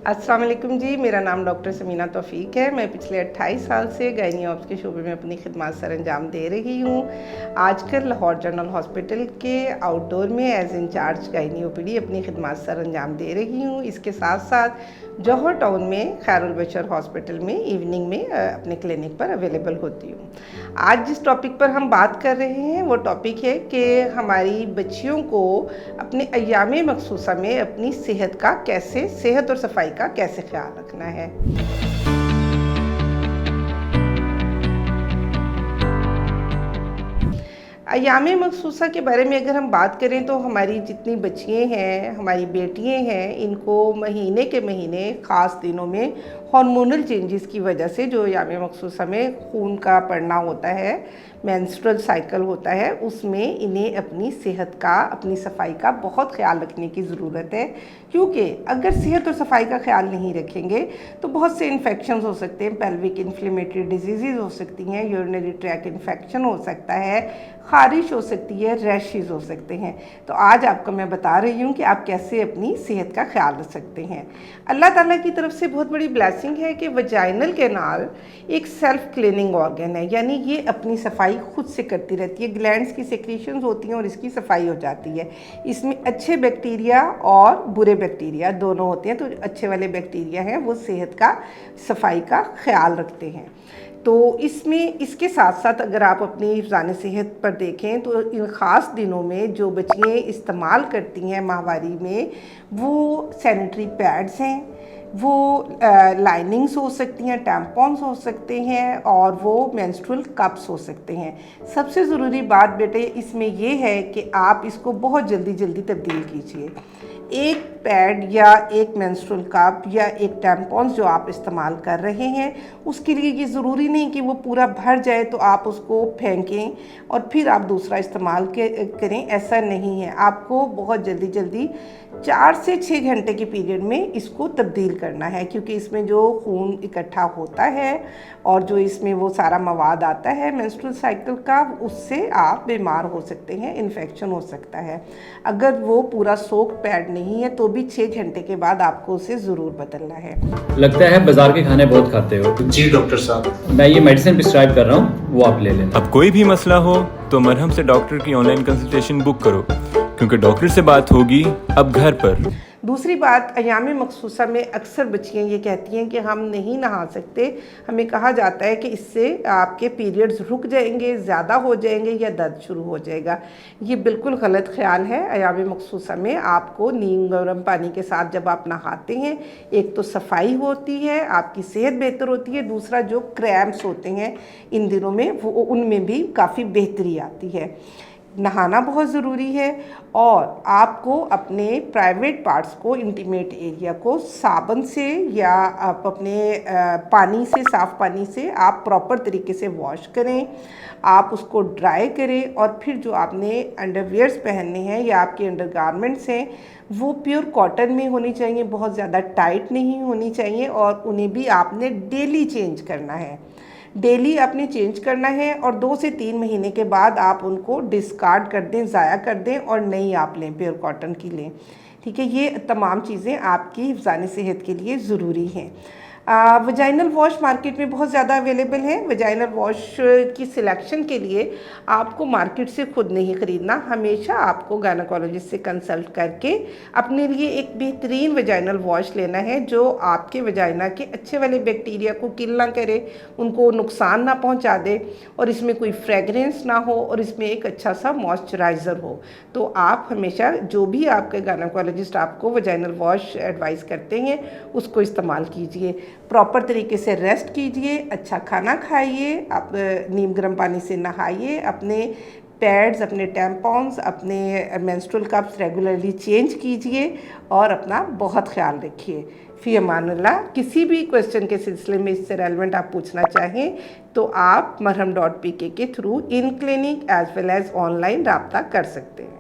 अस्सलाम वालेकुम जी, मेरा नाम डॉक्टर समीना तौफीक है। मैं पिछले 28 साल से गायनी ऑप्स के शोबे में अपनी खिदमत सर अंजाम दे रही हूँ। आजकल लाहौर जनरल हॉस्पिटल के आउटडोर में एज इंचार्ज गायनी ओपीडी अपनी खिदमत सर अंजाम दे रही हूँ। इसके साथ साथ जौहर टाउन में खैरुल बशर हॉस्पिटल में इवनिंग में अपने क्लिनिक पर अवेलेबल होती हूँ। आज जिस टॉपिक पर हम बात कर रहे हैं वो टॉपिक है कि हमारी बच्चियों को अपने अय्याम मखसूसा में अपनी सेहत और सफाई का कैसे ख्याल रखना है। अय्याम मखसूसा के बारे में अगर हम बात करें तो हमारी जितनी बच्चियाँ हैं, हमारी बेटियाँ हैं, इनको महीने के महीने ख़ास दिनों में हार्मोनल चेंजेस की वजह से जो अय्याम मखसूसा में खून का पड़ना होता है, मेंस्ट्रुअल साइकिल होता है, उसमें इन्हें अपनी सेहत का, अपनी सफाई का बहुत ख्याल रखने की ज़रूरत है। क्योंकि अगर सेहत और सफाई का ख्याल नहीं रखेंगे तो बहुत से इन्फेक्शंस हो सकते हैं, पेल्विक इन्फ्लेमेटरी डिजीज़ हो सकती हैं, यूरिनरी ट्रैक इन्फेक्शन हो सकता है, ख़ारिश हो सकती है, रैशेज़ हो सकते हैं। तो आज आपको मैं बता रही हूँ कि आप कैसे अपनी सेहत का ख्याल रख सकते हैं। अल्लाह ताला की तरफ से बहुत बड़ी ब्लेसिंग है कि वजाइनल कैनाल एक सेल्फ क्लीनिंग ऑर्गन है, यानी ये अपनी सफाई खुद से करती रहती है। ग्लैंड्स की सेक्रीशंस होती हैं और इसकी सफाई हो जाती है। इसमें अच्छे बैक्टीरिया और बुरे बैक्टीरिया दोनों होते हैं। तो अच्छे वाले बैक्टीरिया हैं वो सेहत का, सफाई का ख्याल रखते हैं। तो इसमें इसके साथ साथ अगर आप अपनी हिफ़्ज़ान सेहत पर देखें तो इन ख़ास दिनों में जो बच्चियाँ इस्तेमाल करती हैं माहवारी में, वो सैनिटरी पैड्स हैं, वो लाइनिंग्स हो सकती हैं, टैम्पॉन्स हो सकते हैं और वो मेंस्ट्रुअल कप्स हो सकते हैं। सबसे ज़रूरी बात बेटे इसमें ये है कि आप इसको बहुत जल्दी तब्दील कीजिए। एक पैड या एक मेंस्ट्रुअल कप या एक टैम्पॉन्स जो आप इस्तेमाल कर रहे हैं, उसके लिए ये ज़रूरी नहीं कि वो पूरा भर जाए तो आप उसको फेंकें और फिर आप दूसरा इस्तेमाल करें, ऐसा नहीं है। आपको बहुत जल्दी 4 से 6 घंटे के पीरियड में इसको तब्दील करना है, क्योंकि इसमें जो खून इकट्ठा होता है और जो इसमें वो सारा मवाद आता है मेंस्ट्रुअल साइकिल का, उससे आप बीमार हो सकते हैं, इन्फेक्शन हो सकता है। अगर वो पूरा सोक पैड नहीं है तो भी 6 घंटे के बाद आपको उसे ज़रूर बदलना है। लगता है बाजार के खाने बहुत खाते हो। जी डॉक्टर साहब, मैं ये मेडिसिन प्रिस्क्राइब कर रहा हूँ, वो आप ले लेना। अब कोई भी मसला हो तो मरहम से डॉक्टर की ऑनलाइन कंसल्टेशन बुक करो, क्योंकि डॉक्टर से बात होगी अब घर पर। दूसरी बात, अय्याम मखसूसा में अक्सर बच्चियाँ ये कहती हैं कि हम नहीं नहा सकते। हमें कहा जाता है कि इससे आपके पीरियड्स रुक जाएंगे, ज़्यादा हो जाएंगे या दर्द शुरू हो जाएगा। ये बिल्कुल गलत ख्याल है। अय्याम मखसूसा में आपको नीम गर्म पानी के साथ जब आप नहाते हैं, एक तो सफाई होती है, आपकी सेहत बेहतर होती है, दूसरा जो क्रैम्प्स होते हैं इन दिनों में वो उनमें भी काफ़ी बेहतरी आती है। नहाना बहुत ज़रूरी है और आपको अपने प्राइवेट पार्ट्स को, इंटीमेट एरिया को साबुन से या आप अपने पानी से, साफ़ पानी से आप प्रॉपर तरीके से वॉश करें। आप उसको ड्राई करें और फिर जो आपने अंडरवियर्स पहनने हैं या आपके अंडरगारमेंट्स हैं वो प्योर कॉटन में होनी चाहिए, बहुत ज़्यादा टाइट नहीं होनी चाहिए और उन्हें भी आपने डेली चेंज करना है। डेली आपने चेंज करना है और 2 से 3 महीने के बाद आप उनको डिस्कार्ड कर दें, ज़ाया कर दें और नई आप लें, प्योर कॉटन की लें। ठीक है, ये तमाम चीज़ें आपकी हिफ़्ज़ान सेहत के लिए ज़रूरी हैं। वजाइनल वॉश मार्केट में बहुत ज़्यादा अवेलेबल है। वजाइनल वॉश की सिलेक्शन के लिए आपको मार्केट से खुद नहीं ख़रीदना, हमेशा आपको गायनेकोलॉजिस्ट से कंसल्ट करके अपने लिए एक बेहतरीन वजाइनल वॉश लेना है जो आपके वजाइना के अच्छे वाले बैक्टीरिया को किल ना करे, उनको नुकसान ना पहुंचा दे और इसमें कोई फ्रेगरेंस ना हो और इसमें एक अच्छा सा मॉइस्चराइज़र हो। तो आप हमेशा जो भी आपके गायनेकोलॉजिस्ट आपको वजाइनल वॉश एडवाइस करते हैं उसको इस्तेमाल कीजिए। प्रॉपर तरीके से रेस्ट कीजिए, अच्छा खाना खाइए, आप नीम गर्म पानी से नहाइए, अपने पैड्स, अपने टैम्पॉन्स, अपने मेंस्ट्रुअल कप्स रेगुलरली चेंज कीजिए और अपना बहुत ख्याल रखिए। फ़ी अमानुल्लाह। किसी भी क्वेश्चन के सिलसिले में इससे रेलेवेंट आप पूछना चाहें तो आप marham.pk के through in clinic as well as online रब्ता कर सकते हैं।